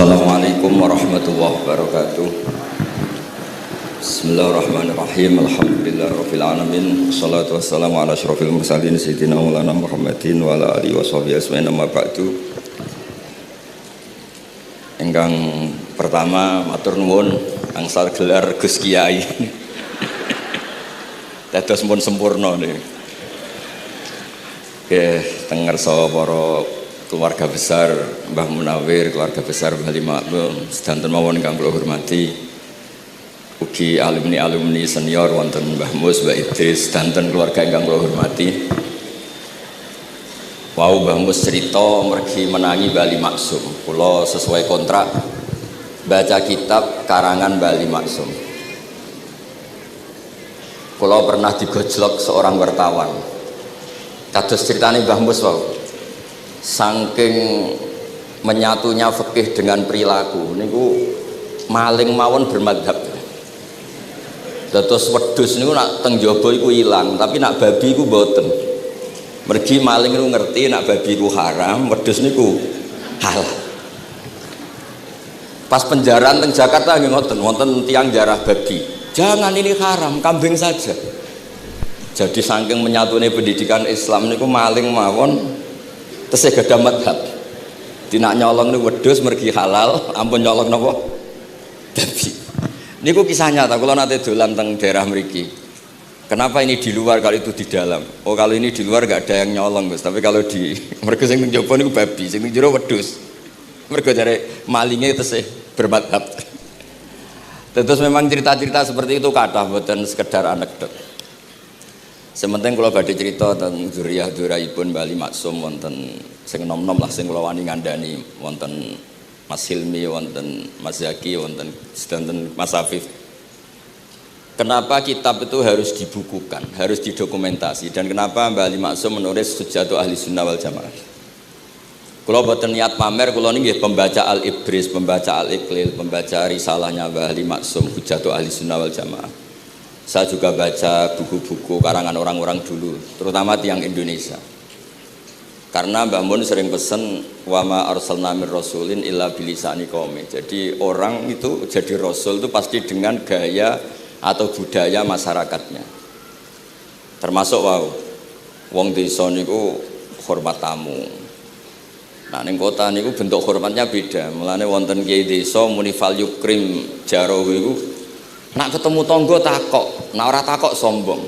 Assalamualaikum warahmatullahi wabarakatuh. Bismillahirrahmanirrahim. Alhamdulillahirabbil alamin. Wassalatu wassalamu ala asyrofil mursalin sayyidina Maulana Muhammadin wa ala alihi washabihi ajmain amma ba'du. Ingkang pertama matur nuwun angsal gelar Gus Kiai. Dados mun sempurna niki. Nggih, teng ngarsa para keluarga besar Mbah Munawir, keluarga besar Mbah Makmum, sedanten mawon ingkang kula hormati, ugi alumni senior wonten Mbah Mus, Mbah Idris, sedanten keluarga ingkang kula hormati. Wau Mbah Mus cerita mergi menangi Bali Maksum, kula sesuai kontrak baca kitab karangan Bali Maksum. Kula pernah digojlok seorang wartawan. Kados ceritane Mbah Mus wau. Saking menyatunya fikih dengan perilaku niku maling mawon bermadhab. Dados wedhus niku nak teng jaba iku ilang, tapi nak babi iku mboten. Mergi maling niku ngerti nak babi iku haram, wedhus niku halal. Pas penjaraan teng Jakarta nggih ngoten, wonten tiyang jarah babi. Jangan ini haram, kambing saja. Jadi saking menyatune pendidikan Islam niku maling mawon tesih gadah madhab. Dinak nyolong niku wedhus mergi halal, ampun nyolong napa? Babi. Niku kisah nyata, kula nate dolan teng daerah mriki. Kenapa ini di luar kalau itu di dalam? Oh, kalau ini di luar enggak ada yang nyolong, Gus. Tapi kalau di mergo sing teng jaba niku babi, sing teng jero wedhus. Mergo jare malinge tesih bermadhab. Terus memang cerita-cerita seperti itu kathah mboten sekedar anekdot. Sementing kula badhe crita tentang zuriyah-dzuriyahipun Bali Maksum wonten sing nom-nom lah sing kula wani ngandani wonten Mas Hilmi, wonten Mas Zaki, wonten sedanten Mas Afif. Kenapa kitab itu harus dibukukan, harus didokumentasi, dan kenapa Bali Maksum menulis Hujjatul Ahli Sunnah wal Jamaah? Kula boten niat pamer, kula niki nggih pembaca Al-Ibris, pembaca Al-Iqlil, pembaca risalahnya Bali Maksum Hujjatul Ahli Sunnah wal Jamaah. Saya juga baca buku-buku karangan orang-orang dulu, terutama tiang Indonesia. Karena Mbah Mun sering pesen wa ma arsalna mir rasulin illa bilisani qaumi. Jadi orang itu jadi rasul itu pasti dengan gaya atau budaya masyarakatnya. Termasuk wong desa niku hormat tamu. Nah ning kota niku bentuk hormatnya beda. Mulane wonten kiai desa muni fal yukrim jarahu iku nak ketemu tonggo takok, nak ora takok sombong.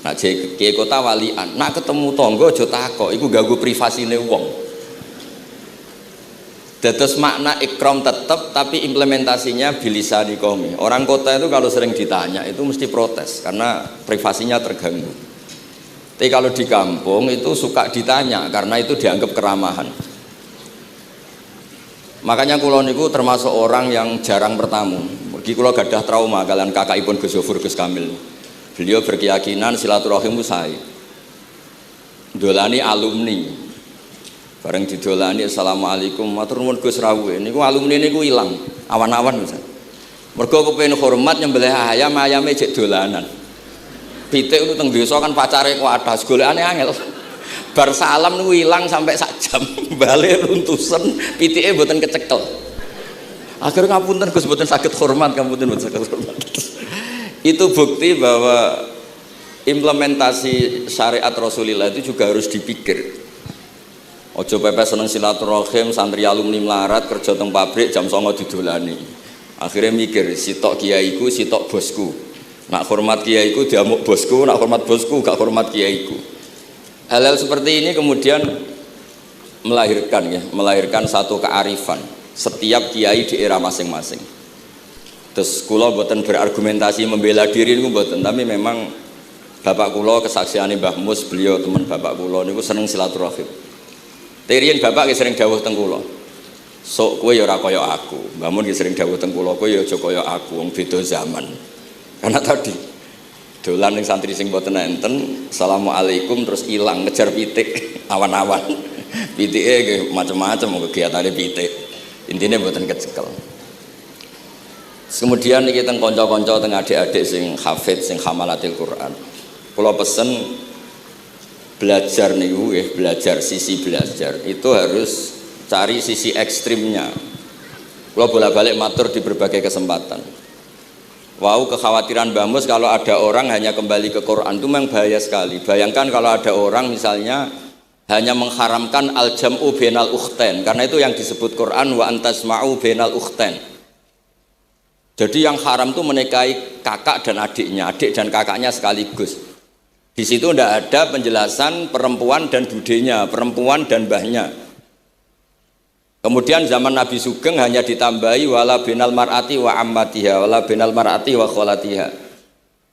Nak kiai kota walian, nak ketemu tonggo aja takok, iku ganggu privasine wong. Dados makna ikram tetep, tapi implementasinya bilisani qaumi. Orang kota itu kalau sering ditanya itu mesti protes karena privasinya terganggu. Tapi kalau di kampung itu suka ditanya karena itu dianggap keramahan. Makanya kula niku termasuk orang yang jarang bertamu. Mergi kula gadah trauma kalian kakakipun Gus Yofur Gus Kamil. Beliau berkeyakinan silaturahim sae. Dolani alumni. Bareng didolani assalamualaikum matur nuwun Gus rawuh. Niku alumni niku ilang awan-awan Gus. Mergo kepengin hormat nyembelih ayam, ayame jek dolanan. Pitik itu teng desa kan pacare kuwadah, golekane angel. Bar salam niku ilang sampai sak jam. Bali runtusen, pitike mboten kecekel. Akhirnya ngapunten Gus mboten saged hormat, ngapunten mboten saged hormat. Itu bukti bahwa implementasi syariat Rasulullah itu juga harus dipikir. Ojo pepes seneng silaturahim, santri alumni melarat kerja teng pabrik jam 09.00 didolani. Akhirnya mikir, sitok kiaiku, sitok bosku. Nak hormat kiaiku diamuk bosku, nak hormat bosku gak hormat kiaiku. Hal-hal seperti ini kemudian melahirkan satu kearifan setiap kiai di era masing-masing. Terus kula mboten berargumentasi membela diri niku mboten, tapi memang bapak kula kesaksiane Mbah Mus, beliau teman bapak kula niku seneng silaturahim. Terian bapak ki sering dawuh teng kula. Sok kowe ya ora kaya aku. Mbah Mun ki sering dawuh teng kula, kowe ya aja kaya aku, wong beda zaman. Karena tadi dolan ning santri sing mboten enten, assalamualaikum terus ilang ngejar pitik awan-awan. Pitike nggih macam-macam kegiatane pitik. Intine mboten kecekel. Kemudian iki teng kanca-kanca teng adik-adik sing hafid sing hamalatil Quran. Kula pesen belajar niku belajar sisi belajar itu harus cari sisi ekstrimnya. Kalau bolak-balik matur di berbagai kesempatan. Wow, kekhawatiran Mbah Mus kalau ada orang hanya kembali ke Quran itu memang bahaya sekali. Bayangkan kalau ada orang misalnya hanya mengharamkan al-jam'u bainal ukhtain, karena itu yang disebut Quran wa antasma'u bainal ukhtain. Jadi yang haram itu menikahi kakak dan adiknya, adik dan kakaknya sekaligus. Di situ tidak ada penjelasan perempuan dan budenya, perempuan dan mbahnya. Kemudian zaman Nabi Sugeng hanya ditambahi wala binal mar'ati wa ammatiha, wala binal mar'ati wa kholatiha.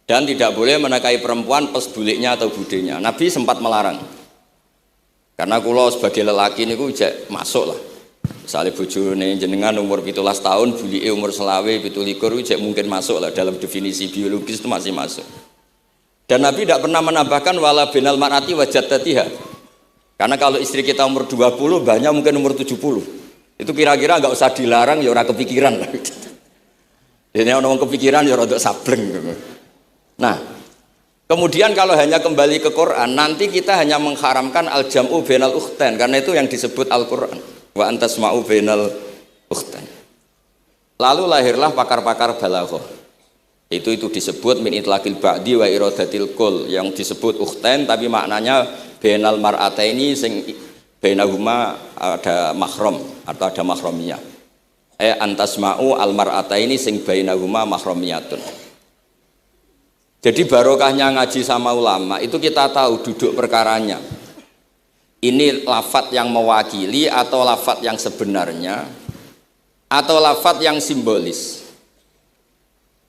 Dan tidak boleh menikahi perempuan pesbuliknya atau budenya. Nabi sempat melarang. Karena kula sebagai lelaki niku jek masuk lah. Misalnya bojone jenengan umur 17 tahun, bulike umur selawe 17 jek mungkin masuk lah dalam definisi biologis itu masih masuk. Dan Nabi tidak pernah menambahkan wala binal mar'ati wa jaddatiha. Karena kalau istri kita umur 20, banyak mungkin umur 70. Itu kira-kira nggak usah dilarang ya orang kepikiran lah. Jadi orang kepikiran ya rodok sableng. Nah, kemudian kalau hanya kembali ke Quran, nanti kita hanya mengharamkan al-jam'u bainal ukhtain, karena itu yang disebut Al-Quran. Wa antasma'u bainal ukhtain. Lalu lahirlah pakar-pakar balaghah. Itu disebut min itlaqil ba'di wa iradatil kul, yang disebut ukhtain tapi maknanya bainal mar'ataini sing bainahuma ada mahram atau ada mahramiyah. Antasma'u al mar'ataini sing bainahuma mahramiyatun. Jadi barokahnya ngaji sama ulama itu kita tahu duduk perkaranya. Ini lafadz yang mewakili atau lafadz yang sebenarnya atau lafadz yang simbolis.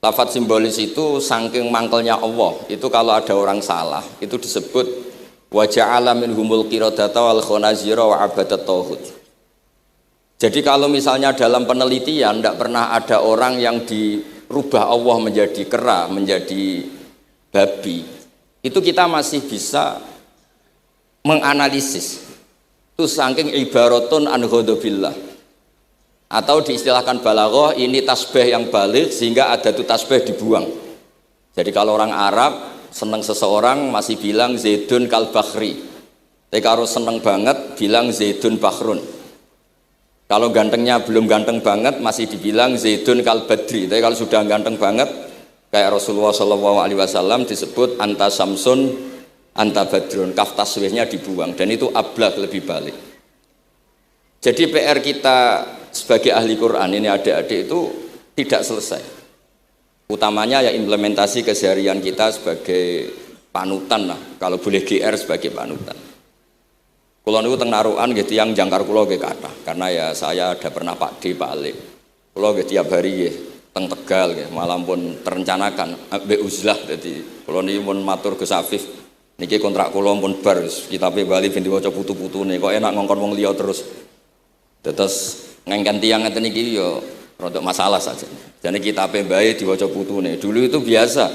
Lafadz simbolis itu saking mangkelnya Allah. Itu kalau ada orang salah itu disebut wa ja'ala minhumul qiradata wal khanazira wa abadat tauhid. Jadi kalau misalnya dalam penelitian tidak pernah ada orang yang dirubah Allah menjadi kera, menjadi babi, itu kita masih bisa menganalisis. Itu saking ibaratun an ghadabillah. Atau diistilahkan balaghah, ini tasbih yang balik sehingga ada itu tasbih dibuang. Jadi kalau orang Arab seneng seseorang masih bilang Zaidun kal bakhri. Tapi kalau seneng banget bilang Zaidun bakhrun. Kalau gantengnya belum ganteng banget masih dibilang Zaidun kal badri. Tapi kalau sudah ganteng banget kayak Rasulullah SAW disebut anta samsun anta badrun. Kaf taswihnya dibuang dan itu ablag lebih balik. Jadi PR kita sebagai ahli Quran ini adik-adik itu tidak selesai. Utamanya ya implementasi keseharian kita sebagai panutan lah, kalau boleh GR sebagai panutan. Kulo niku teng Narukan nggih tiyang jangkar kulo nggih kathah, karena ya saya ada pernah Pak D Pak Ali. Kulo nggih tiap hari nggih teng Tegal nggih, malam pun terencanakan ambek uzlah dadi kulo niki pun matur Gus Afif. Niki kontrak kulo pun bar kitabe Bali ben diwaca putu-putune kok enak ngongkon wong liya terus. Terus ngengken tiyang ngeten iki ya rodok masalah saja. Jadi kitab bae diwaca putune. Dulu itu biasa.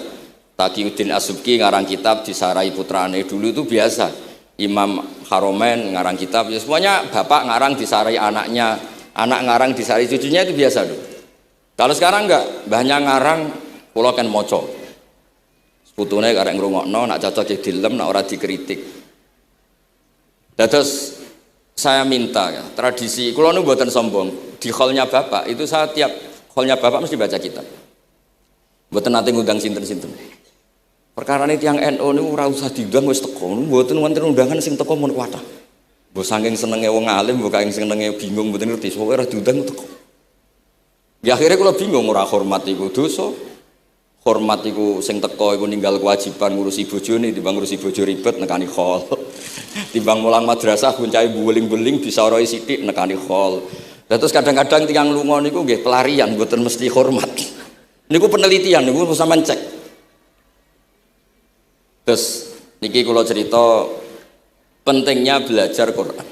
Taqiyuddin As-Subki ngarang kitab disarai putrane. Dulu itu biasa. Imam Haromen ngarang kitab. Ya semuanya bapak ngarang disarai anaknya, anak ngarang disarai cucunya, itu biasa dulu. Kalau sekarang enggak, mbahnya ngarang kula kan maca. Putune karek ngrungokno, nak cocok dilem, nak ora dikritik. Terus saya minta ya, tradisi kula nu mboten sombong. Di hallnya bapak itu saya tiap hallnya bapak mesti baca kitab. Mboten nate ngundang sinten-sinten. Perkara ini tiang NU niku ora usah diundang wis teko. Mboten wonten undangan sing teko mun kuwatah. Mbok saking senenge wong alim, mbok saking senenge bingung mboten ngerti, pokoke ora diundang teko. Ya akhirnya kula bingung, ora hormat iku dosa. Hormat iku sing teko iku ninggal kewajiban ngurusi bojone, timbang ngurusi bojo ribet nekani hall. Timbang mulang madrasah buncahe buling-buling bisa roi sithik nekani hall. Terus kadang-kadang tiang lunga niku nggih pelarian, mboten mesti hormat. Niku penelitian niku sampean cek. Terus niki kula cerita pentingnya belajar Quran.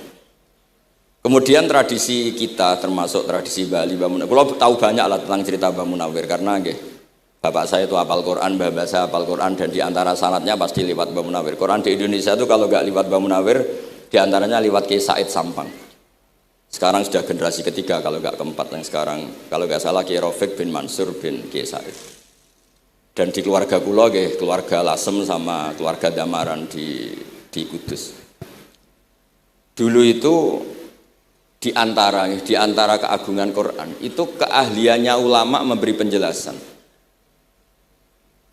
Kemudian tradisi kita termasuk tradisi Bali Mbah Munawir. Kula tahu banyak lah tentang cerita Mbah Munawir karena nggih bapak saya itu hafal Quran, mbah saya hafal Quran dan di antara sanadnya pasti lewat Mbah Munawir. Quran di Indonesia itu kalau nggak lewat Mbah Munawir di antaranya lewat Kiai Said Sampang. Sekarang sudah generasi ketiga kalau nggak keempat yang sekarang, kalau nggak salah Kiai Rafiq bin Mansur bin Kiai Said. Dan di keluarga kula nggih, keluarga Lasem sama keluarga Damaran di Kudus. Dulu itu di antara keagungan Quran itu keahliannya ulama memberi penjelasan.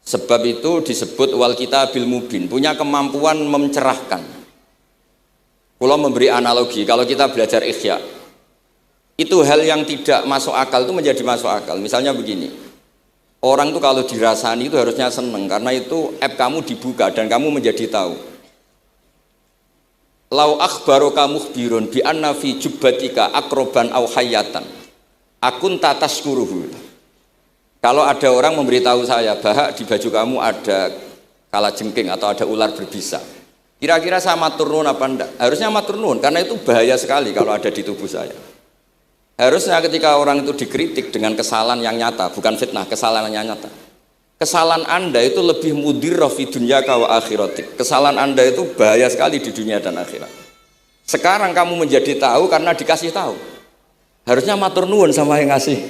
Sebab itu disebut wal kitabil mubin, punya kemampuan mencerahkan. Kalau memberi analogi, kalau kita belajar Ihya, itu hal yang tidak masuk akal itu menjadi masuk akal. Misalnya begini, orang itu kalau dirasani itu harusnya seneng karena itu app kamu dibuka dan kamu menjadi tahu. Lau akhbaroka mukhbirun bi anna fi jubbatika akroban au hayatan akun tataskuruhu. Kalau ada orang memberitahu saya bahwa di baju kamu ada kalajengking atau ada ular berbisa, kira-kira saya matur nuwun apa enggak? Harusnya matur nuwun karena itu bahaya sekali kalau ada di tubuh saya. Harusnya ketika orang itu dikritik dengan kesalahan yang nyata, bukan fitnah, kesalahan yang nyata. Kesalahan Anda itu lebih mudirrah fi dunyaka wa akhiratik. Kesalahan Anda itu bahaya sekali di dunia dan akhirat. Sekarang kamu menjadi tahu karena dikasih tahu. Harusnya matur nuwun sama yang ngasih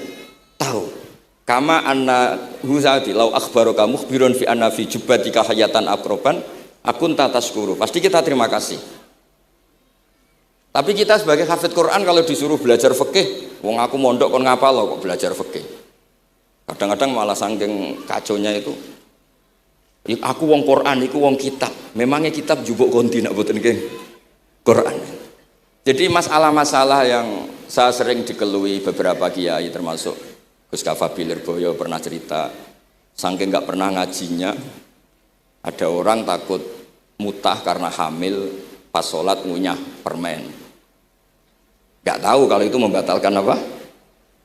tahu. Kama anna huzati lau akhbaroka mukhbirun fi anna fi jubbatika hayatan akroban akun tataskuru. Pasti kita terima kasih. Tapi kita sebagai hafid Quran kalau disuruh belajar fikih, wong aku mondok kon ngapal kok belajar fikih. Kadang-kadang malah saking kaconya itu. Aku wong Quran, iku wong kitab. Memangnya kitab jubuk konti nak boten nggih Quran. Jadi masalah-masalah yang saya sering dikelui beberapa kiai termasuk Gus Kafabil Lirboyo pernah cerita, saking nggak pernah ngajinya, ada orang takut mutah karena hamil pas sholat ngunyah permen. Nggak tahu kalau itu membatalkan apa?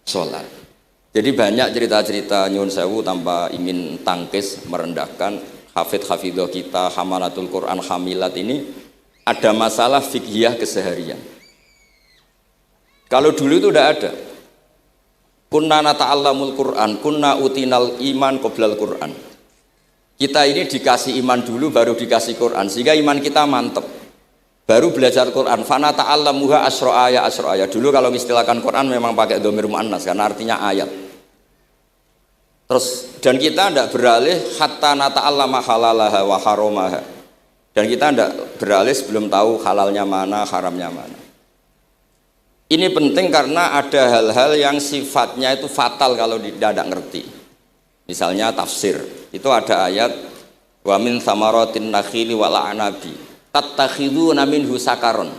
Sholat. Jadi banyak cerita-cerita nyun sewu tanpa ingin tangkis merendahkan hafidh-hafidhoh kita, hamalatul Quran, hamilat ini ada masalah fiqhiyah keseharian. Kalau dulu itu udah ada. Kunna nata'allamul Quran, kunna utinal iman qoblal Quran. Kita ini dikasih iman dulu baru dikasih Quran, sehingga iman kita mantep. Baru belajar Quran, fana ta'allamuha asro'aya asro'aya. Dulu kalau istilahkan Quran memang pakai dhamir mu'annas karena artinya ayat. Terus dan kita tidak beralih hatta nata'allama halalaha wa haromaha. Dan kita tidak beralih sebelum tahu halalnya mana, haramnya mana. Ini penting karena ada hal-hal yang sifatnya itu fatal kalau tidak ngerti. Misalnya tafsir, itu ada ayat wa min samaratin nakhili wal a'nabi tattakhiduna minhu sakaron.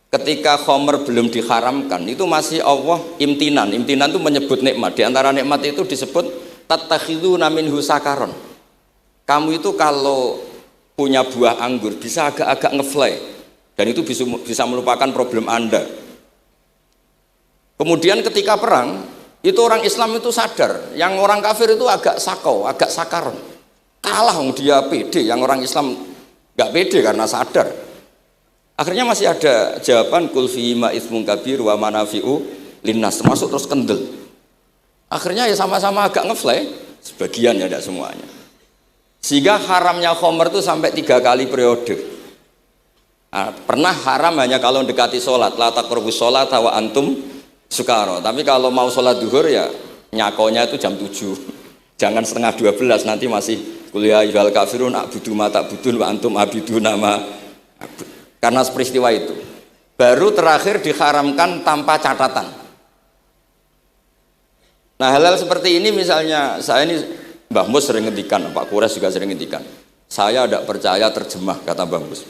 Ketika khamr belum diharamkan, itu masih Allah imtinan. Imtinan itu menyebut nikmat. Di antara nikmat itu disebut tattakhiduna minhu sakaron. Kamu itu kalau punya buah anggur bisa agak-agak ngefly dan itu bisa melupakan problem Anda. Kemudian ketika perang, itu orang Islam itu sadar, yang orang kafir itu agak sakau, agak sakaron. Kalah dia pede, yang orang Islam gak pede karena sadar. Akhirnya masih ada jawaban kul fi ma itsmun kabir wa manafi'u linnas, termasuk terus kendel. Akhirnya ya sama-sama agak ngefly, sebagian ya tidak semuanya. Sehingga haramnya khamr itu sampai 3 kali periode. Nah, pernah haram hanya kalau mendekati sholat, la taqrabus sholat wa antum sukaro, tapi kalau mau sholat duhur ya nyakonya itu jam 7, jangan setengah 12, nanti masih kuliah ibal kafirun a'budu ma ta'budun wa antum abidu nama. Karena peristiwa itu baru terakhir diharamkan tanpa catatan. Nah hal-hal seperti ini misalnya saya ini Mbah Mus sering ngendikan, Pak Kures juga sering ngendikan, saya tidak percaya terjemah, kata Mbah Mus.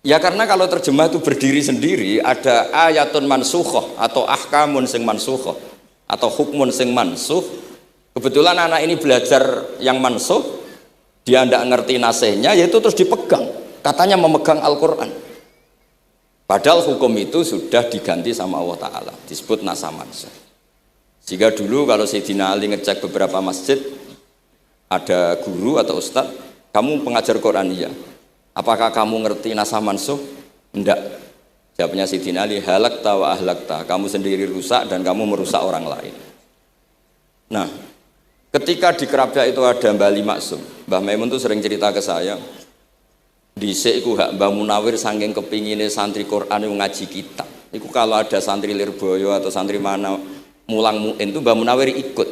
Ya karena kalau terjemah itu berdiri sendiri, ada ayatun mansukhoh atau ahkamun sing mansukhoh atau hukmun sing mansuh. Kebetulan anak ini belajar yang mansuh, dia tidak ngerti nasihnya, yaitu terus dipegang, katanya memegang Al-Quran. Padahal hukum itu sudah diganti sama Allah Ta'ala, disebut nasah mansuh. Sehingga dulu kalau Sayyidina Ali ngecek beberapa masjid, ada guru atau ustadz, kamu pengajar Quran? Iya. Apakah kamu ngerti nasah mansuh? Enggak. Jawabnya Sayyidina Ali, halakta wa ahlakta, kamu sendiri rusak dan kamu merusak orang lain. Nah, ketika di Kerapia itu ada Mbah Ali Maksum, Mbah Maimun itu sering cerita ke saya, dhisik iku hak Mbah Munawir saking kepingine santri Quran yang ngaji kitab. Iku kalau ada santri Lirboyo atau santri mana mulang muin itu Mbah Munawir ikut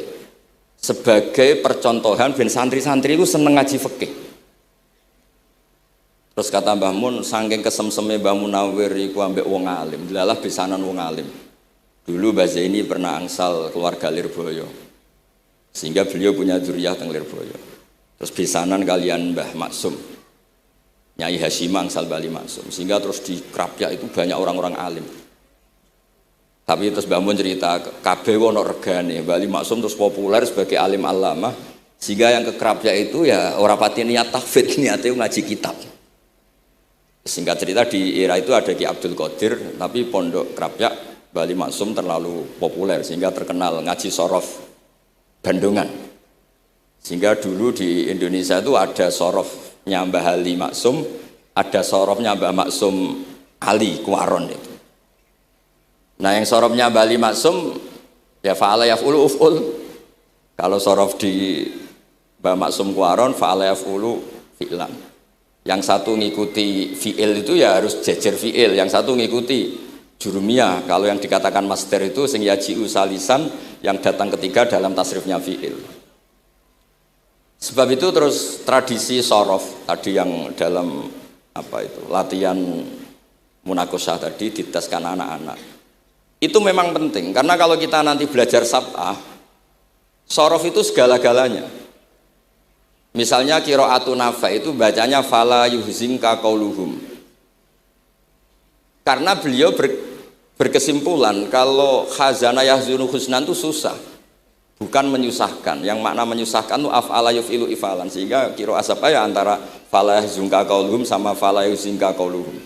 sebagai percontohan ben santri-santri itu seneng ngaji fikih. Terus kata Mbah Mun, saking kesemseme Mbah Munawir iku ambek wong alim, delalah besanan wong alim. Dulu Mbah Zaini pernah angsal keluarga Lirboyo. Sehingga beliau punya dzurriyyah teng Lirboyo. Terus besanan kalian Mbah Maksum. Nyai Hasyim angsal Bali Maksum. Sehingga terus di Krapyak itu banyak orang-orang alim. Tapi terus Mbah Mun cerita kabeh ono regane, Bali Maksum terus populer sebagai alim alama. Sehingga yang ke Krapyak itu ya ora pati niat tahfidz, niate ngaji kitab. Singkat cerita di era itu ada Ki Abdul Qadir, tapi pondok Krapyak Bali Maksum terlalu populer sehingga terkenal ngaji sorof Bandungan. Sehingga dulu di Indonesia itu ada sorofnya Mbah Ali Maksum, ada sorofnya Mbah Maksum Ali Kuaron itu. Nah yang sorofnya Mbah Ali Maksum ya fa'ala yaf'ulu uf'ul. Kalau sorof di Mbah Maksum Kuaron fa'ala yaf'ulu fi'lan. Yang satu ngikuti fi'il itu ya harus jejer fi'il, yang satu ngikuti jurumiyah. Kalau yang dikatakan master itu sing yaji'u salisan, yang datang ketiga dalam tasrifnya fi'il. Sebab itu terus tradisi sorof tadi yang dalam apa itu latihan munakosah tadi diteskan anak-anak. Itu memang penting karena kalau kita nanti belajar sab'ah, sorof itu segala-galanya. Misalnya qiraatun Nafi' itu bacanya fala yuhzinka qauluhum. Karena beliau berkesimpulan kalau khazana yahzunu husnan itu susah, bukan menyusahkan. Yang makna menyusahkan itu af'ala yuf'ilu ifalan, sehingga qiraat apa ya antara fala yahzunka qauluhum sama fala yuhzinka qauluhum.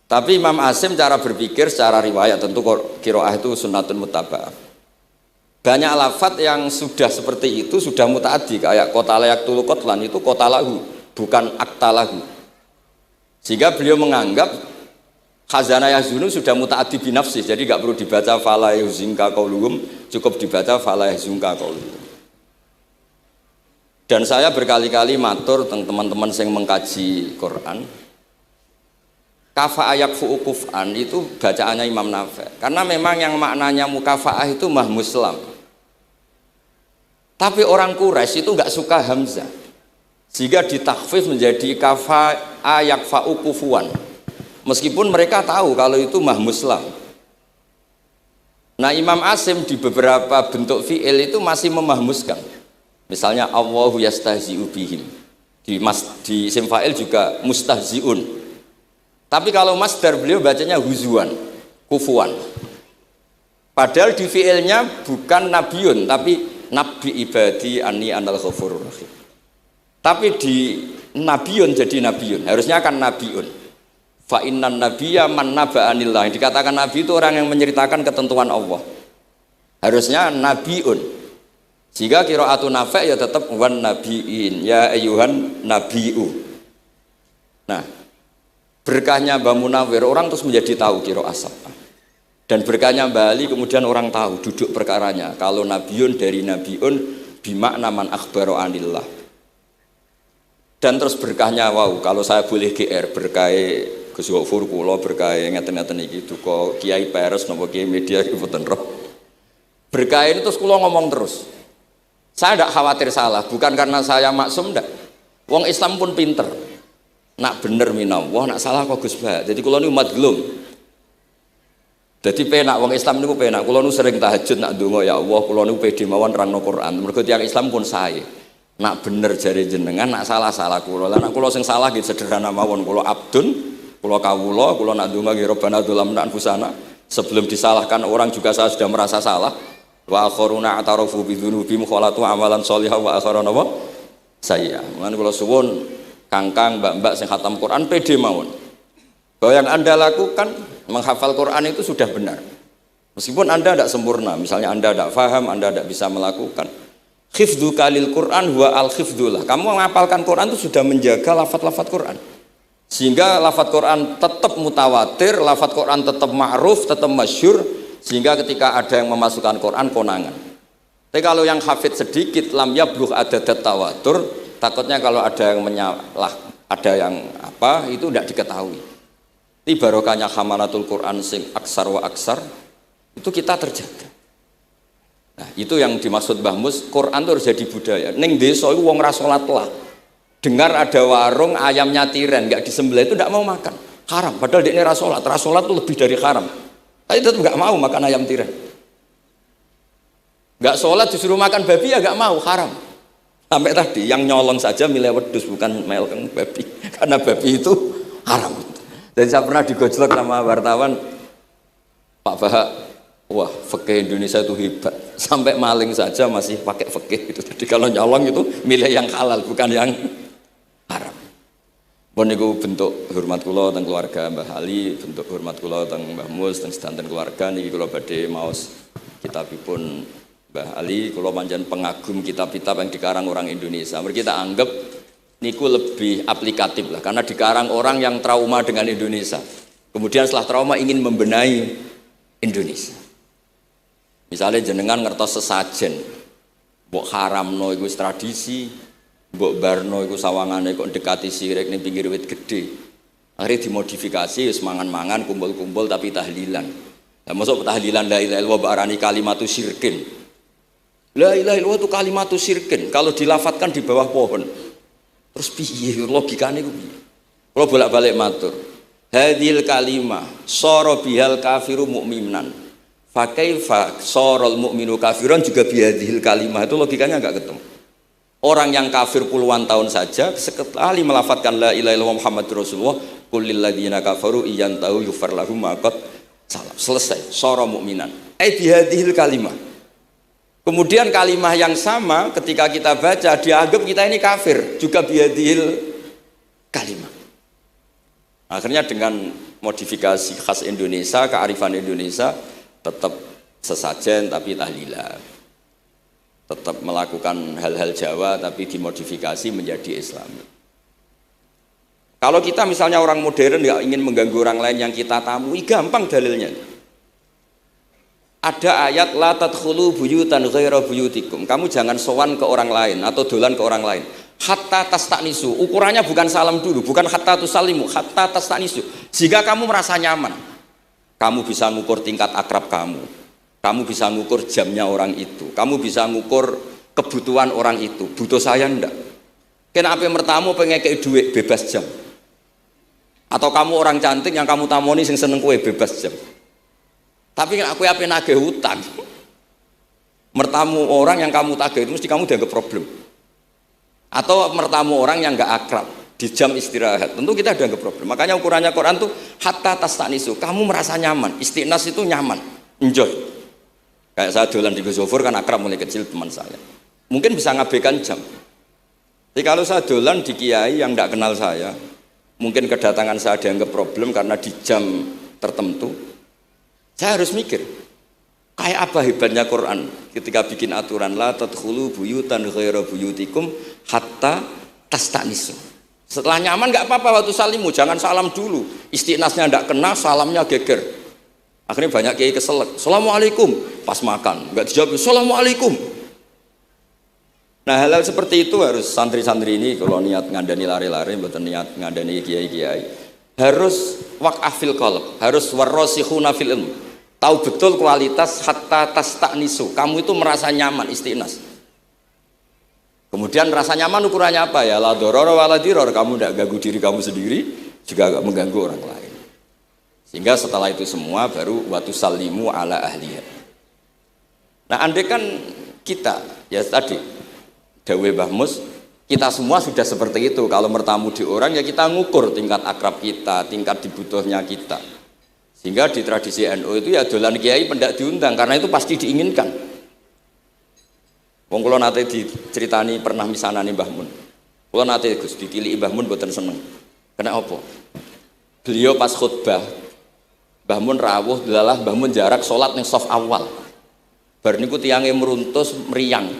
Tapi Imam Asim cara berpikir secara riwayat tentu qiraat itu sunnatun muttaba'ah. Banyak lafadz yang sudah seperti itu sudah mutaaddi, kayak kota layak tulu kotlan itu kota lahu, bukan akta lahu. Sehingga beliau menganggap khazanah yahzunu sudah mutaaddi binafsih, jadi nggak perlu dibaca fala yahzunka qauluhum, cukup dibaca fala yahzunka qauluhum. Dan saya berkali-kali matur teman-teman yang mengkaji Quran, kafa ayak fu'ukufan itu bacaannya Imam Nafi', karena memang yang maknanya mukafa'ah itu mahmuslam. Tapi orang Quraisy itu nggak suka hamzah, sehingga ditakhfif menjadi kafa ayak fa'ukufuan. Meskipun mereka tahu kalau itu mahmuslam. Nah Imam Asim di beberapa bentuk fi'il itu masih memahmuskan. Misalnya Allahu yastahzi'u bihim. Di isim fa'il juga mustahzi'un. Tapi kalau masdar beliau bacanya huzuan, kufuan. Padahal di fi'ilnya bukan nabiyun, tapi nabi ibadi anni anal ghafurur rahim. Tapi di nabiyun jadi nabiyun, harusnya kan nabiun. Fa innan nabiyya man naba'anillah. Dikatakan nabi itu orang yang menceritakan ketentuan Allah. Harusnya nabiun. Jika qiraatun Nafi' ya tetap wan nabiin, ya ayyuhan nabiu. Nah, berkahnya Mbah Munawir orang terus menjadi tahu qiraat sab'ah. Dan berkahnya Mbah Ali kemudian orang tahu duduk perkaranya. Kalau nabiun dari nabiun bimakna man akhbaro anillah. Dan terus berkahnya wow, kalau saya boleh GR berkah Gus Gofur kula berkah ngeten-ngeten iki duka Kiai Peres napa Kiai media iki mboten roh. Berkah ini terus kula ngomong terus. Saya tidak khawatir salah, bukan karena saya maksum ndak. Wong Islam pun pinter. Nak bener minallah, nak salah kok Gus Bah. Jadi kula niku umat gelum. Jadi penak wong Islam niku penak. Kula nu sering tahajud nak ndonga ya Allah, kula niku pede mawon nerangno Quran. Mergo tiyang Islam pun sae. Nak bener jare jenengan, nak salah kula. Lah nak kula sing salah nggih sederhana mawon. Kula abdun, kula kawula, kula nak ndonga nggih Rabbana dzalamna anfusana. Sebelum disalahkan orang juga saya sudah merasa salah. Wa akharuna atarafu bi dzunubihim khalatu amalan sholihan wa akharuna wa sayya. Mulane kula suwun kangkang mbak-mbak sing khatam Quran pede mawon. Bahwa yang Anda lakukan menghafal Quran itu sudah benar. Meskipun Anda tidak sempurna, misalnya Anda tidak faham, Anda tidak bisa melakukan. Hifdzu kalil Quran huwa al-hifdzulah. Kamu menghafalkan Quran itu sudah menjaga lafaz-lafaz Quran. Sehingga lafaz Quran tetap mutawatir, lafaz Quran tetap ma'ruf, tetap masyhur, sehingga ketika ada yang memasukkan Quran konangan. Tapi kalau yang hafid sedikit lam yablugh adadat tawatur, takutnya kalau ada yang menyalah, ada yang apa itu tidak diketahui. Ini barokahnya hamalatul Quran sing aksar wa aksar itu kita terjaga. Nah, itu yang dimaksud Mbah Mus, Quran itu harus jadi budaya. Ning desa iku wong ra salat lah. dengar ada warung ayamnya tiren nggak disembelih itu tidak mau makan, haram. Padahal dia rasolat itu lebih dari haram. Tapi tetap nggak mau makan ayam tiren. Nggak sholat disuruh makan babi ya nggak mau, haram. Sampai tadi yang nyolong saja milih wedus bukan meleng babi, karena babi itu haram. Dan saya pernah digojlok sama wartawan, Pak Bahak, wah fikih Indonesia itu hebat, sampai maling saja masih pakai fikih itu. Jadi kalau nyolong itu milih yang halal bukan yang haram. Pun niku bentuk hormat kula teng keluarga Mbah Ali, bentuk hormat kula teng Mbah Mus teng sedanten keluarga niki kula badhe maos kitabipun Mbah Ali. Kula pancen pengagum kitab-kitab yang dikarang orang Indonesia. Mereka kita anggap niku lebih aplikatif lah, karena dikarang orang yang trauma dengan Indonesia. Kemudian setelah trauma ingin membenahi Indonesia. Misalnya jenengan ngertos sesajen, mbok haramno iku tradisi. Mbok barno iku sawangane kok dekati sirik ning pinggir wit gede. Akhirnya dimodifikasi wis mangan-mangan kumpul-kumpul tapi tahlilan. Lah mosok tahlilan la ilaha illallah barani kalimatu syirkin. La ilaha illallah itu kalimatu syirkin kalau dilafatkan di bawah pohon. Terus piye logikane iku piye? Kalau bolak-balik matur. Hadhil kalimah sara bihal kafiru mu'minan. Fa kaifa saral mu'minu kafiran juga bihadhil kalimah, itu logikanya enggak ketemu. Orang yang kafir puluhan tahun saja sekali melafatkan la ilaha illallah Muhammadur Rasulullah qul lil ladzina kafaru iyantahu yufar lahum ma qad salam. Selesai, sara mukminan. Bihadhil kalimah. Kemudian kalimah yang sama ketika kita baca dianggap kita ini kafir, juga bihadhil kalimah. Akhirnya dengan modifikasi khas Indonesia, kearifan Indonesia, tetap sesajen tapi tahlilan. Tetap melakukan hal-hal Jawa tapi dimodifikasi menjadi Islami. Kalau kita misalnya orang modern nggak ingin mengganggu orang lain yang kita tamui, gampang dalilnya. Ada ayat la tadkhulu buyutan ghaira buyutikum. Kamu jangan sowan ke orang lain atau dolan ke orang lain. Hatta tastanisu. Ukurannya bukan salam dulu, bukan hatta tusalimu, hatta tastanisu. Jika kamu merasa nyaman, kamu bisa mengukur tingkat akrab kamu. Kamu bisa ngukur jamnya orang itu, kamu bisa ngukur kebutuhan orang itu. Butuh saya ndak? Kenapa mertamu pengen kayak duit bebas jam? Atau kamu orang cantik yang kamu tamoni sing seneng kue bebas jam? Tapi aku apa nagih hutang? Mertamu orang yang kamu tagih itu mesti kamu dianggap problem. Atau mertamu orang yang nggak akrab di jam istirahat, tentu kita dianggap problem. Makanya ukurannya Quran tuh hatta tastanisu. Kamu merasa nyaman, istiqnas itu nyaman, enjoy. Kayak saya dolan di Gus Zofur kan akrab mulai kecil teman saya. Mungkin bisa ngabaikan jam. Jadi kalau saya dolan di kiai yang tidak kenal saya, mungkin kedatangan saya dianggap problem karena di jam tertentu. Saya harus mikir, kayak apa hebatnya Quran ketika bikin aturan la tadkhulu buyutan ghaira buyutikum hatta tastanisu. Setelah nyaman nggak apa-apa waktu salimu, jangan salam dulu. Istiqnasnya tidak kena, salamnya geger. Akhirnya banyak kiai keselak, assalamualaikum, pas makan nggak dijawab, assalamualaikum. Nah hal-hal seperti itu harus santri-santri ini kalau niat ngandani lari-lari, bukan niat ngandani kiai-kiai, harus waqafil qalb, harus warrasikhuna fil ilm, tahu betul kualitas hatta tastanisu. Kamu itu merasa nyaman, istiqnas. Kemudian rasa nyaman ukurannya apa ya? La doror wala diror, kamu tidak ganggu diri kamu sendiri, juga gak mengganggu orang lain. Sehingga setelah itu semua baru watu salimu ala ahliya. Nah andai kan kita ya tadi Dawe Mbah Mus, kita semua sudah seperti itu. Kalau bertamu di orang ya kita ngukur tingkat akrab kita, tingkat dibutuhnya kita. Sehingga di tradisi NU itu ya dolan kiai pendak diundang karena itu pasti diinginkan. Wong kula nate diceritani pernah misanani Mbah Mun. Kula nate Gus ditiliki Mbah Mun mboten seneng. Kena apa? Beliau pas khutbah Mbah Mun rawuh delalah Mbah Mun jarak sholat ning saf awal. Bar niku tiyange meruntus meriang.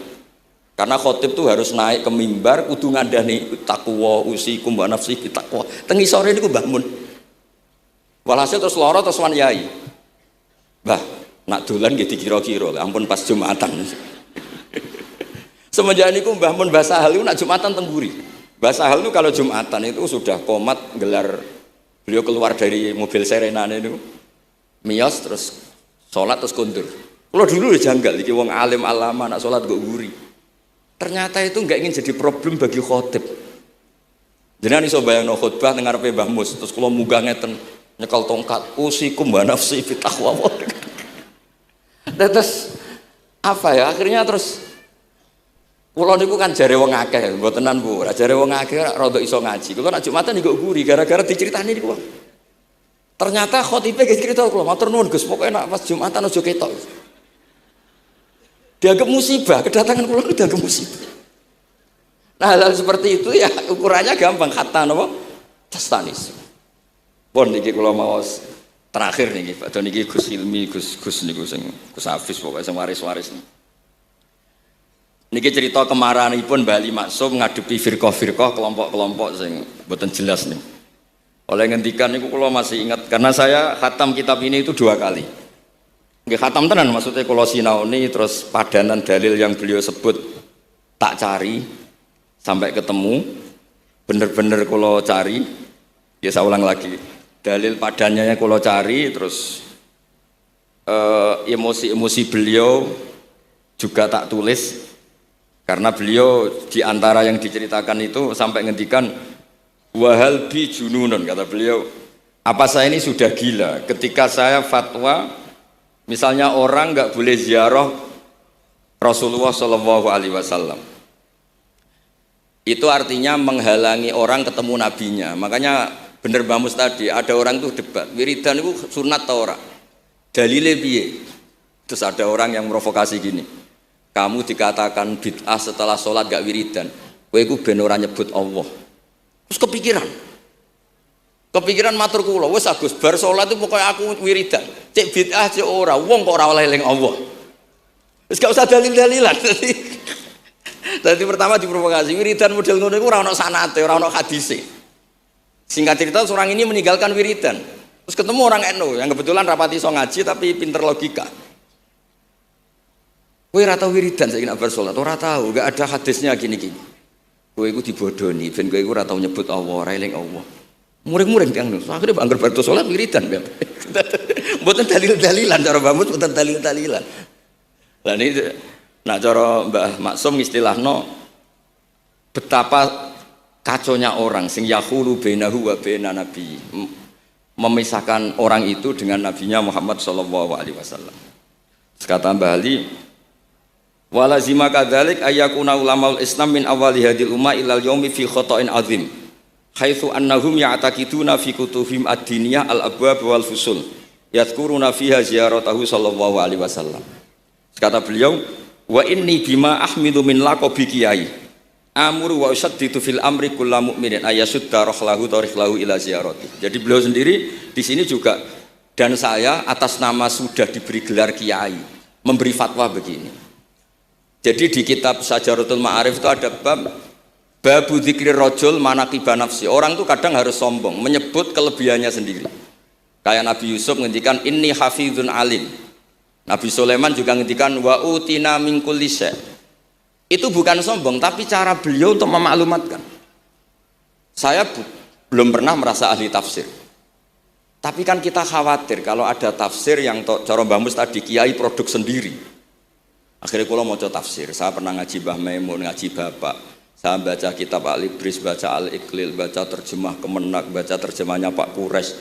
Karena khotib tuh harus naik ke mimbar kudu ngandani takwa usikum wa nafsi takwa. Teng isore niku Mbah Mun. Walhasil terus lara terus wan yai. Mbah, nak dolan nggih dikira-kira, ampun pas Jumatan. Semenjak niku Mbah Mun Mbah Sahal niku nak Jumatan teng mburi. Mbah Sahal niku kalau Jumatan itu sudah komat gelar, beliau keluar dari mobil serenane niku. Miyos terus sholat terus kundur. Kalau dulu janggal, iki wong alim alama nak sholat kok guri. Ternyata itu nggak ingin jadi problem bagi khotib. Jenengan iso bayangno khutbah teng ngarepe Mbah Mus, terus kula munggah ngeten nyekel tongkat, usikum wa nafsi fi taqwa. Terus apa ya? Akhirnya terus kula niku kan jare wong akeh, mbotenan Bu. Jare wong akeh rada iso ngaji. Kula nek Jumatan niku guri gara-gara diceritani niku. Ternyata khotibe ge cerita kula, matur nuwun Gus, pokoke nek pas Jumatan aja ketok. Dianggap musibah, kedatangan kula itu dianggap musibah. Nah, hal seperti itu ya ukurannya gampang, kata napa? Tastanis. Pun niki kula maos terakhir niki, padha niki Gus Ilmi, Gus niku sing Gus Hafiz pokoke sing waris-waris niki. Niki cerita kemarahanipun Bali Maksum ngadepi firqah-firqah kelompok-kelompok sing mboten jelas nih. Oleh ngendikan niku kula masih ingat karena saya khatam kitab ini itu 2 kali. Nggih khatam tenan maksudnya kula sinaoni terus padanan dalil yang beliau sebut tak cari sampai ketemu, bener-bener kula cari, ya saya ulang lagi, dalil padannya kula cari, terus emosi-emosi beliau juga tak tulis, karena beliau diantara yang diceritakan itu sampai ngendikan, wahal bi jununun, kata beliau, apa saya ini sudah gila, ketika saya fatwa, misalnya orang nggak boleh ziarah Rasulullah SAW. Itu artinya menghalangi orang ketemu nabinya. Makanya bener Mbah Mus tadi, ada orang tuh debat, wiridan itu sunat atau ora? Dalile piye? Terus ada orang yang provokasi gini, kamu dikatakan bid'ah setelah sholat gak wiridan, kowe iku ben ora nyebut Allah. Terus kepikiran matur kula, wis Agus bar sholat itu pokoknya aku wiridan. Cek bid'ah cek ora, wong kok ora oleh eling Allah. Wis gak usah dalil-dalilan. Tadi pertama diprovokasi, wiridan model ngono iku ora ono sanate, ora ono hadise. Singkat cerita seorang ini meninggalkan wiridan. Terus ketemu orang NU yang kebetulan rapati iso ngaji tapi pinter logika. Kowe ora tau wiridan saiki nek bar salat, ora tau, enggak ada hadisnya gini-gini. Kowe iku dibodoni, ben kowe iku ora tau nyebut Allah, ora eling Allah. Muring-muring tiyang niku. Akhire anggar bar salat wiridan. Mboten dalil-dalilan cara Mbah Mus, mboten dalil-dalilan. Lah niki nah cara Mbah Maksum istilahno betapa kaconya orang sing yahulu bainahu wa baina nabi, memisahkan orang itu dengan nabinya Muhammad sallallahu alaihi wasallam. Kata Mbah Ali, walazima kadzalik ayyakuna ulamaul Islam min awali hadil umma ilal yaumi fi khata'in azim haitsu annahum ya'taqiduna fi kutubihim ad-diniyah al-abwab wal fusul yadhkuruna fiha ziyaratahu sallallahu alaihi wasallam. Kata beliau, wa inni bima ahmidu min laqabi kiai amuru wa usaddidu fil amri kullu mu'minin ayasudda rahlahu tariklahu ila ziyarati. Jadi beliau sendiri di sini juga, dan saya atas nama sudah diberi gelar kiai memberi fatwa begini. Jadi di kitab Sajaratul Ma'arif itu ada babu dzikri rajul manaqiba nafsi. Orang itu kadang harus sombong menyebut kelebihannya sendiri. Kayak Nabi Yusuf ngendikan inni hafizun alim. Nabi Sulaiman juga ngendikan wa utina min kulli syai'. Itu bukan sombong, tapi cara beliau untuk memaklumatkan. Saya belum pernah merasa ahli tafsir. Tapi kan kita khawatir kalau ada tafsir yang cara Mbah Mus tadi kiai produk sendiri. Akhirnya kalau mau tafsir, saya pernah ngaji Mbah Maimun, ngaji Bapak. Saya baca kitab Al-Ibris, baca Al-Iqlil, baca terjemah Kemenak, baca terjemahnya Pak Quraisy,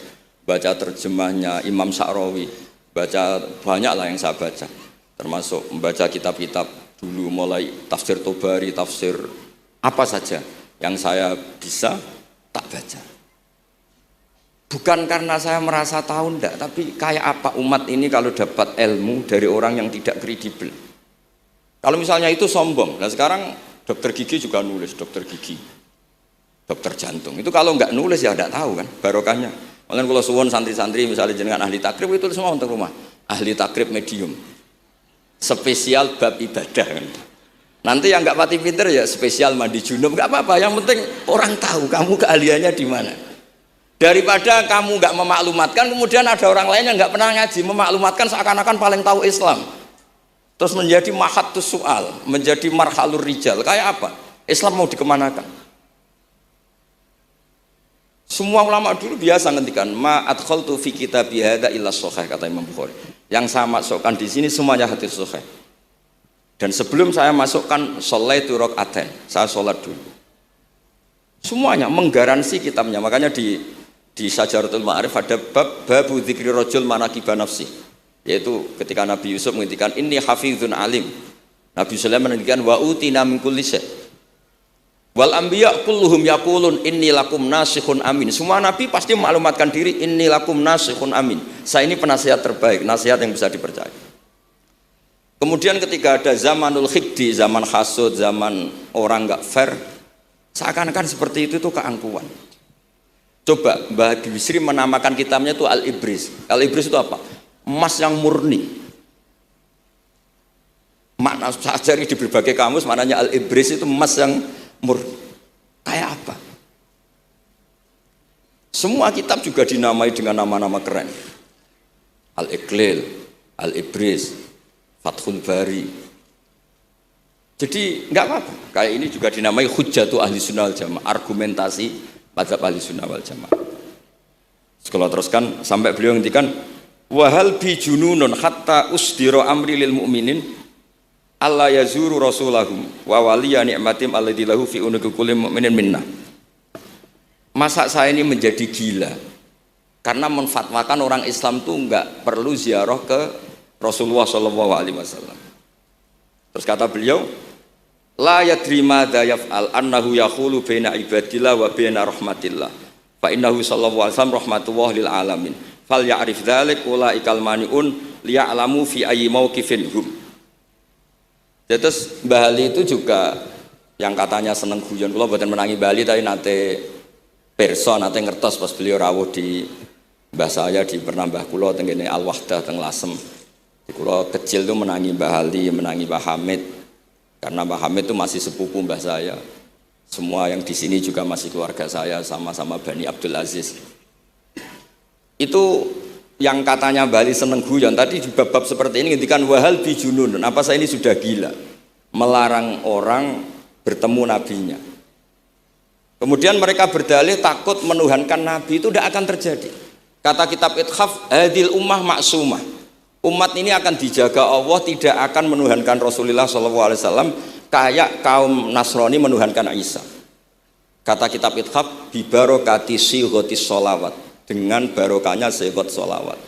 baca terjemahnya Imam Sa'rawi. Baca banyak lah yang saya baca, termasuk membaca kitab-kitab dulu mulai tafsir Tobari, tafsir apa saja yang saya bisa tak baca. Bukan karena saya merasa tahu ndak, tapi kayak apa umat ini kalau dapat ilmu dari orang yang tidak kredibel. Kalau misalnya itu sombong, nah sekarang dokter gigi juga nulis, dokter gigi, dokter jantung, itu kalau nggak nulis ya nggak tahu kan barokahnya. Makanya kalau suwon santri-santri misalnya jenengan ahli takrib itu semua untuk rumah, ahli takrib medium, spesial bab ibadah kan. Nanti yang nggak pati pinter ya spesial mandi junub, nggak apa-apa. Yang penting orang tahu kamu keahliannya di mana. Daripada kamu nggak memaklumatkan, kemudian ada orang lain yang nggak pernah ngaji memaklumatkan seakan-akan paling tahu Islam. Terus menjadi mahatus soal, menjadi marhalur rijal. Kayak apa? Islam mau dikemanakan? Semua ulama dulu biasa ngendikan ma adkhaltu fi kitabi hadza illa shahih, kata Imam Bukhari. Yang saya masukkan di sini semuanya hadis sahih. Dan sebelum saya masukkan sholaitu rakaatain, saya sholat dulu. Semuanya menggaransi kitabnya. Makanya di Syajaratul Ma'arif ada babu dzikri rajul manaqiba nafsi. Yaitu ketika Nabi Yusuf menghentikan inni hafizun alim. Nabi Sulaiman menghentikan wa utina min kulli syai'. Wal anbiya kulluhum yaqulun inni lakum nasikhun amin. Semua nabi pasti maklumatkan diri inni lakum nasikhun amin. Saya ini penasihat terbaik, nasihat yang bisa dipercaya. Kemudian ketika ada zamanul khiddi, zaman hasud, zaman orang enggak fair, seakan-akan seperti itu tuh keangkuhan. Coba Mbah Bisri menamakan kitabnya itu Al-Ibris. Al-Ibris itu apa? Emas yang murni. Makna saya cari di berbagai kamus maknanya Al-Ibris itu emas yang murni. Kayak apa? Semua kitab juga dinamai dengan nama-nama keren. Al-Iqlil, Al-Ibris, Fathul Bari. Jadi enggak apa-apa. Kayak ini juga dinamai Hujjatu Ahli Sunnah wal Jamaah, argumentasi mazhab Ahli Sunnah wal Jamaah. Kalau teruskan sampai beliau ngendikan wahal bi jununun hatta usdira amri lil mu'minin alla yazuru rasulahum wa waliya ni'matim alladzi lahu fi unuqi kulli mu'minin minna. Masa saya ini menjadi gila karena menfatwakan orang Islam tuh enggak perlu ziarah ke Rasulullah sallallahu alaihi wasallam. Terus kata beliau, la yadri madza yaf'al annahu yaqulu baina ibadillah wa baina rahmatillah. Fa innahu sallallahu alaihi wasallam rahmatullah lil alamin. Fal ya'rif dzalik ulaikal maniun liya'lamu fi ayyi mauqifin hum. Terus Mbah Ali itu juga yang katanya seneng guyon, kula mboten menangi Mbah Ali tapi nate pirsa nate ngertos pas beliau rawuh di mbah saya di Pernambah kula teng kene Al Wahdah teng Lasem. Kula kecil tuh menangi Mbah Ali, menangi Mbah Hamid, karena Mbah Hamid itu masih sepupu mbah saya. Semua yang di sini juga masih keluarga saya, sama-sama Bani Abdul Aziz. Itu yang katanya Mbah Ali seneng guyon tadi di bab-bab seperti ini ngendikan wahal bijunun. Apa saya ini sudah gila melarang orang bertemu nabinya. Kemudian mereka berdalih takut menuhankan nabi itu tidak akan terjadi. Kata kitab Ithaf, hadil ummah maksumah. Umat ini akan dijaga Allah, tidak akan menuhankan Rasulullah SAW kayak kaum Nasrani menuhankan Isa. Kata kitab Ithaf, bibarokati sighotis sholawat, dengan barokahnya sighat sholawat.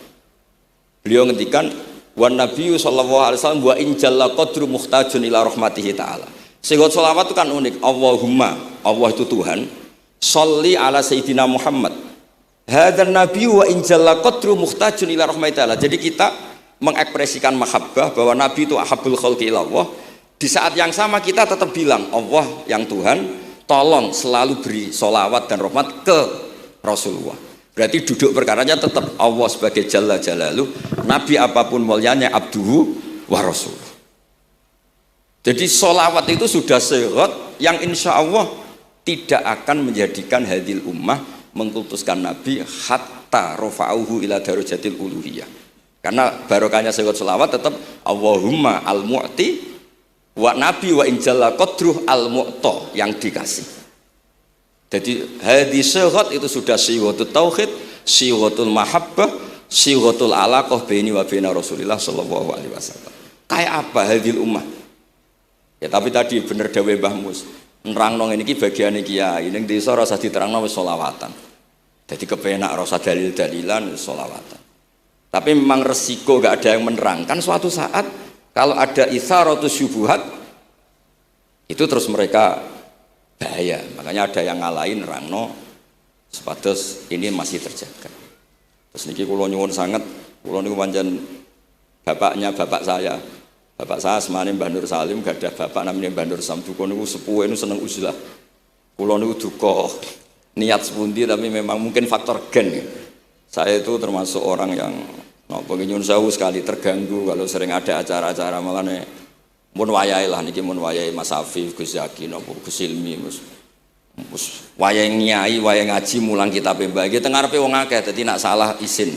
Beliau ngendikan wan nabiyyu sallallahu alaihi wasallam wa in jalla qadru muhtajun ila rahmatihi ta'ala. Sighat sholawat itu kan unik. Allahumma, Allah itu Tuhan, sholli ala sayyidina Muhammad. Hadzal nabiyyu wa in jalla qadru muhtajun ila rahmatihi ta'ala. Jadi kita mengekspresikan mahabbah bahwa Nabi itu ahabbul khalqi ilallah. Di saat yang sama kita tetap bilang Allah yang Tuhan tolong selalu beri sholawat dan rahmat ke Rasulullah. Berarti duduk perkaranya tetap Allah sebagai Jalla Jalaluh, Nabi apapun mulianya abduhu wa rasuluh. Jadi sholawat itu sudah sehat yang insya Allah tidak akan menjadikan hadil ummah mengkultuskan Nabi hatta rofa'uhu ila darajatil uluhiyah. Karena barokahnya sehat sholawat tetap Allahumma al-mu'ti wa nabi wa injalla qadruh al-mu'ta yang dikasih. Jadi hadis sehat itu sudah siwatul tauhid, siwatul mahabbah, siwatul alaqah baini wa baina Rasulillah sallallahu alaihi wasallam. Kayak apa hadil ummah? Ya tapi tadi bener dawe Mbah Mus. Nerangno ngene iki bagiane kiai ning desa rasa diterangno wis sholawatan. Jadi kepenak rasa dalil-dalilan wis sholawatan. Tapi memang resiko gak ada yang menerangkan suatu saat kalau ada itsaratus syubuhat itu terus mereka bahaya. Makanya ada yang ngalahin nerangno sepatus ini masih terjaga. Terus niki kula nyuwun sangat, kula niku pancen bapaknya bapak saya. Bapak saya semane Mbah Nur Salim gak ada bapak namanya Mbah Nur Samduko niku sepuhe niku seneng uzlah. Kula niku duka niat sepundi tapi memang mungkin faktor gen. Saya itu termasuk orang yang nyun sewu sekali terganggu kalau sering ada acara-acara malah nih mun wayahe lah niki mun wayahe Mas Afif, Gus Zaki napa Gus Ilmi mus wayahe nyai, wayahe ngaji mulang kitab mbah iki teng ngarepe wong akeh dadi nak salah izin.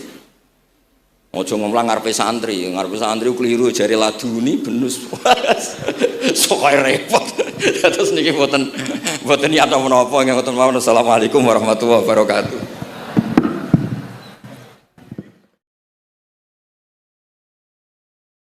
Ojo ngomong ngarepe santri keliru jare laduni benus. Sok repot. Terus niki mboten niat menapa nggih mboten mawon. Assalamualaikum warahmatullahi wabarakatuh.